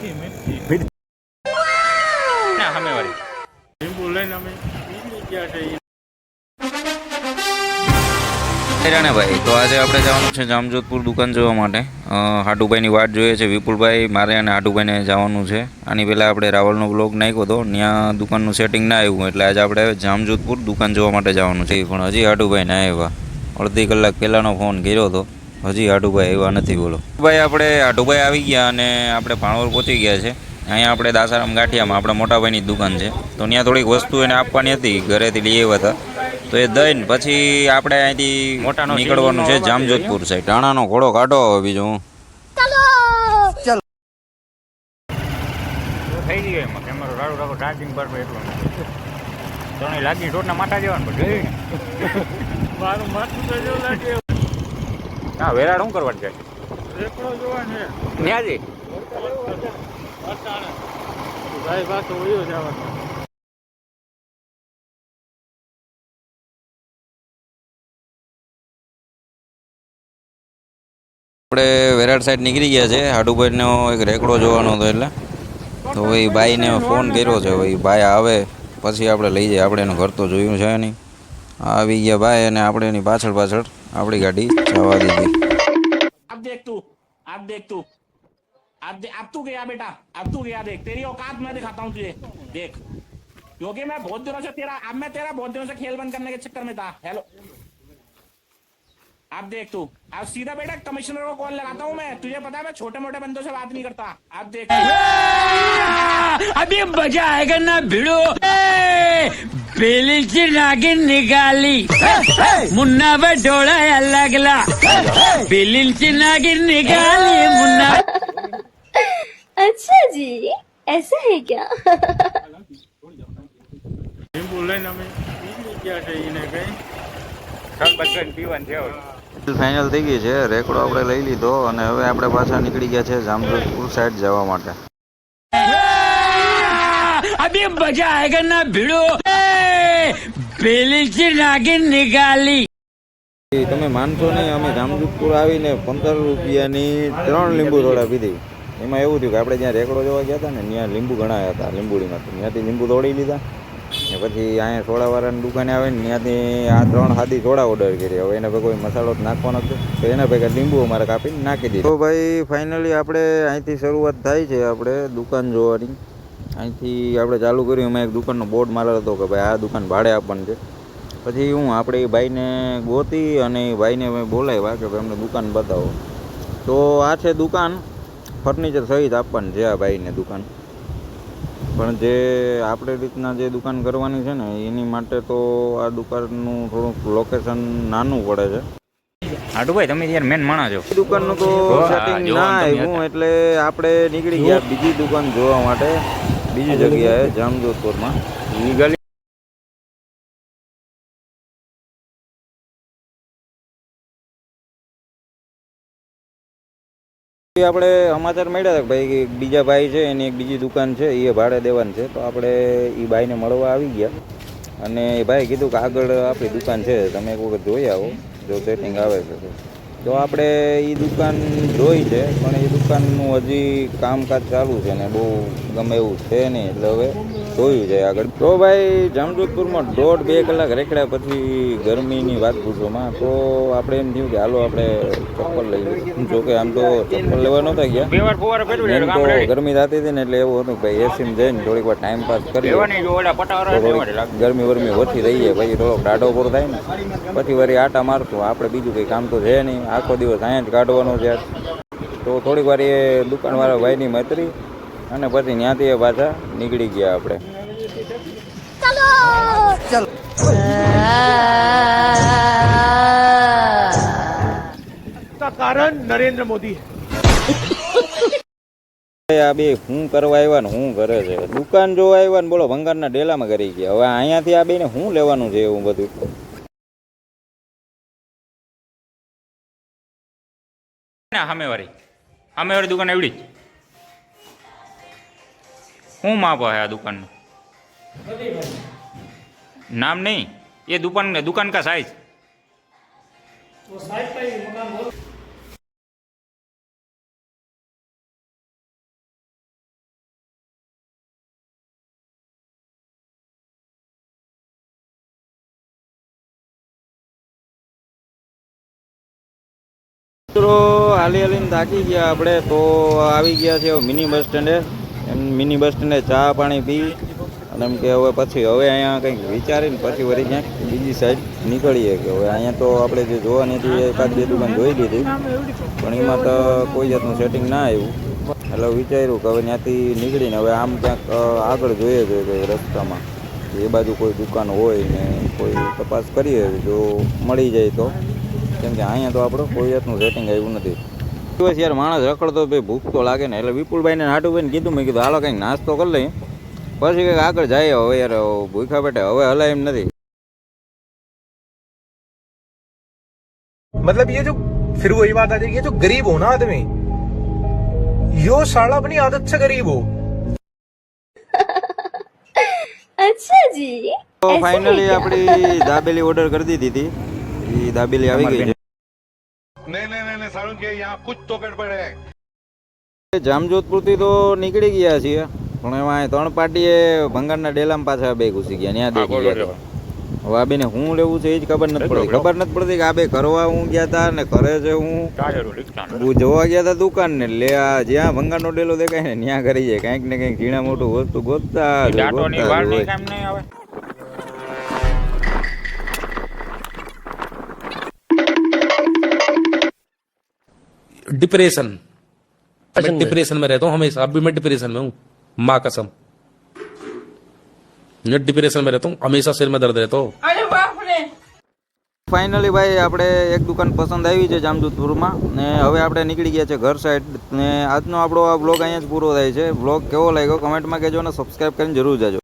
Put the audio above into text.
ના સામે વાળી લીંબુ લઈને અમે નીકળી ગયા છે. ને ભાઈ તો આજે આપણે જવાનું છે જામજોધપુર દુકાન જોવા માટે. હાટુભાઈની વાટ જોઈએ છે વિપુલભાઈ, મારે અને હાટુભાઈને જવાનું છે. આની પહેલાં આપણે રાવલનો બ્લોગ નાખ્યો હતો, ત્યાં દુકાનનું સેટિંગ ના આવ્યું એટલે આજે આપણે જામજોધપુર દુકાન જોવા માટે જવાનું છે. પણ હજી હાટુભાઈ ના આવ્યા. અડધી કલાક પહેલાંનો ફોન કર્યો હતો, હજી હાટુભાઈ આવ્યા નથી. બોલો ભાઈ, આપણે હાટુભાઈ આવી ગયા અને આપણે ભાણવર પહોંચી ગયા છે. અહીંયા આપણે દાસારામ ગાંઠિયામાં આપણા મોટાભાઈની જ દુકાન છે, તો ત્યાં થોડીક વસ્તુ એને આપવાની હતી, ઘરેથી લઈ આવ્યા હતા. તો એ દઈને પછી આપણે અહીંથી મોટાનો નીકળવાનું છે જામજોધપુર સાઈડ. ટાણાનો ઘોડો કાઢો બીજું થઈ ગયો એમાં કેમેરો રાડું રાખો ચાર્જિંગ પર એટલું ત્રણે લાગી ટોટના માથા જવાનું પણ મારું માથું તો જેવું લાગે. હા, વેરાડ શું કરવાનું છે? રેકડો જોવાનું છે ન્યાજી ભાઈ પાછો વયો જવાનું. આપણે વેરાડ સાઈડ નીકળી ગયા છે. હાટુભાઈનો એક રેકડો જોવાનો હતો એટલે તો ભાઈ ભાઈને ફોન કર્યો છે. ભાઈ ભાઈ આવે પછી આપણે લઈ જઈએ. આપણે એનું ઘર તો જોયું છે નહીં. આવી ગયા ભાઈ અને આપણે એની પાછળ પાછળ આપણી ગાડી જવા દીધી. अब देख तू अब तू गया बेटा, अब तू गया, देख तेरी औकात मैं दिखाता हूँ तुझे, देख क्योंकि मैं बहुत दिनों से तेरा बहुत दिनों से खेल बंद करने के चक्कर में था. हेलो अब देख तू, अब सीधा बेटा कमिश्नर को कॉल लगाता हूँ मैं. तुझे पता है मैं छोटे मोटे बंदों से बात नहीं करता. अब देख अभी मजा आएगा ना भिड़ो. पेली ची नागिन निकाली मुन्ना बटोड़ा लगला. पेली ची नागिन निकाली मुन्ना. अच्छा जी, ऐसा है क्या? લીંબુ લઈને અમે નીકળી ગયા છે. એને કઈ પીવાનું છે. ફાઇનલ થઈ ગઈ છે. રેકડો આપણે લઈ લીધો અને હવે આપણે પાછા નીકળી ગયા છે જામજોધપુર સાઈડ જવા માટે. अभी मजा आएगा ना भिड़ो. पेली ची नागिन निकाली. તમે માનશો નહીં, અમે જામજોધપુર આવીને 15 રૂપિયાની 3 લીંબુ સોડા પીધી. એમાં એવું થયું કે આપણે જ્યાં રેકડો જોવા ગયા હતા ને ત્યાં લીંબુ ઘણા હતા લીંબુડીમાં, ત્યાંથી લીંબુ તોડી લીધા ને પછી અહીંયા સોડાવાળાની દુકાને આવે ને ત્યાંથી આ 3 સાદી સોડા ઓર્ડર કરી. હવે એના કોઈ મસાલો જ નાખવાનો છે તો એના ભેગા લીંબુ અમારે કાપીને નાખી દીધું. તો ભાઈ ફાઇનલી આપણે અહીંથી શરૂઆત થાય છે આપણે દુકાન જોવાની. અહીંથી આપણે ચાલુ કર્યું. એમાં એક દુકાનનો બોર્ડ મારેલો હતો કે ભાઈ આ દુકાન ભાડે આપવાનું છે. પછી હું આપણે એ ભાઈને ગોતી અને એ ભાઈને મેં બોલાવ્યા કે ભાઈ અમને દુકાન બતાવો. તો આ છે દુકાન, ફર્નિચર સહિત આપવાની છે આ ભાઈને દુકાન. પણ જે આપણે રીતના જે દુકાન કરવાની છે ને એની માટે તો આ દુકાનનું થોડુંક લોકેશન નાનું પડે છે. હાટુભાઈ તમે યાર મેન માણસ છો. દુકાનનું તો સેટિંગ ના આવ્યું એટલે આપણે નીકળી ગયા બીજી દુકાન જોવા માટે બીજી જગ્યાએ જામજોધપુરમાં. આપણે સમાચાર મળ્યા હતા ભાઈ એક બીજા ભાઈ છે એની એક બીજી દુકાન છે એ ભાડે દેવાની છે. તો આપણે એ ભાઈને મળવા આવી ગયા અને એ ભાઈ કીધું કે આગળ આપણી દુકાન છે, તમે એક વખત જોઈ આવો જો સેટિંગ આવે છે. તો આપણે એ દુકાન જોઈ છે પણ એ દુકાનનું હજી કામકાજ ચાલુ છે ને બહુ ગમે એવું છે નહીં એટલે હવે જોયું છે આગળ. તો ભાઈ જામજોધપુરમાં 1.5-2 કલાક રેખડ્યા પછી ગરમીની વાત પૂછોમાં તો આપણે એમ થયું કે હાલો આપણે ચપ્પલ લઈ લઈએ. જોકે આમ તો ચપ્પલ લેવા નહોતા ગયા, એમ તો ગરમી થતી હતી ને એટલે એવું હતું ભાઈ એસીમાં જઈને થોડીક વાર ટાઈમ પાસ કરી ગરમી વરમી ઓછી થઈ જાય પછી થોડોક ડાઢો પૂરો થાય ને પછી વળી આટા મારશું. આપણે બીજું કંઈ કામ તો છે નહીં, આખો દિવસ અહીંયા જ કાઢવાનો છે. તો થોડીક વાર એ દુકાનવાળા ભાઈની મૈત્રી અને પછી ત્યાંથી એ પાછા નીકળી ગયા આપણે. કારણ નરેન્દ્ર મોદી. આ બે શું કરવા આવ્યા ને શું કરે છે? દુકાન જોવા આવ્યા ને બોલો ભંગારના ડેલામાં કરી ગયા. હવે અહીંયાથી આ બેને શું લેવાનું છે એવું બધું? સામેવાળી દુકાન એવડી જ શું માપ હે આ દુકાનનું? નામ નહીં, એ દુકાન કા સાइज મિત્રો હાલી હાલીને થાકી ગયા આપણે તો આવી ગયા છે મિની બસ સ્ટેન્ડે. એમ મિની બસ સ્ટેન્ડે ચા પાણી પી અને એમ કે હવે અહીંયા કંઈક વિચારીને પછી વળી ક્યાંક બીજી સાઈડ નીકળીએ કે હવે અહીંયા તો આપણે જે જોવાની હતી એકાદ બે દુકાન જોઈ લીધી પણ એમાં તો કોઈ જાતનું સેટિંગ ના આવ્યું એટલે વિચાર્યું કે હવે ત્યાંથી નીકળીને હવે આમ ક્યાંક આગળ જોઈએ કે રસ્તામાં એ બાજુ કોઈ દુકાન હોય ને કોઈ તપાસ કરીએ જો મળી જાય તો, કેમ કે અહીંયા તો આપણું કોઈ જાતનું સેટિંગ આવ્યું નથી. બસ યાર માણસ રખડતો ભાઈ ભૂખ તો લાગે ને એટલે વિપુલભાઈને હાટુભાઈને કીધું, મેં કીધું હાલો કંઈક નાસ્તો કરી લઈએ પછી કંઈક આગળ જાય. હવે યાર ભૂખા પેટે હવે હલાય એમ નથી. मतलब ये जो फिर वही बात आ जाएगी, ये जो गरीब हो ना आदमी, यो साला अपनी आदत से गरीब हो. अच्छा जी તો ऐसा है ફાઇનલી क्या? આપણી દાબેલી ઓર્ડર કરી દીધી હતી, એ દાબેલી આવી ગઈ છે. नहीं सारुण के यहाँ कुछ तो गड़बड़ है. જામજોધપુરથી તો નીકળી ગયા છીએ પણ એમાં 3 પાર્ટીએ ભંગારના ડેલામાં પાછા બે ઘૂસી ગયા, ત્યાં દેખી ગયા. હવે આ બેને હું લેવું છે એ જ ખબર નથી પડતી કે આ બે કરવા હું ગયા હતા ને કરે છે હું જોવા ગયા હતા દુકાન ને એટલે આ જ્યાં ભંગારનો ડેલો દેખાય ને ત્યાં કરી જાય કંઈક ને કંઈક ઝીણા મોટું વસ્તુ ગોતતા જ હોય. डिप्रेशन, मैं डिप्रेशन में रहता हूँ हमेशा. अब भी मैं डिप्रेशन में हूँ, माँ कसम. मैं डिप्रेशन में रहता हूँ हमेशा, सिर में दर्द रहता हो. ફાઇનલી ભાઈ આપણે એક દુકાન પસંદ આવી છે જામજોધપુરમાં ને હવે આપણે નીકળી ગયા છે ઘર સાઈડ ને આજનો આપણો આ બ્લોગ અહીંયા જ પૂરો થાય છે. બ્લોગ કેવો લાગ્યો કમેન્ટમાં કહેજો અને સબસ્ક્રાઈબ કરીને જરૂર જાજો.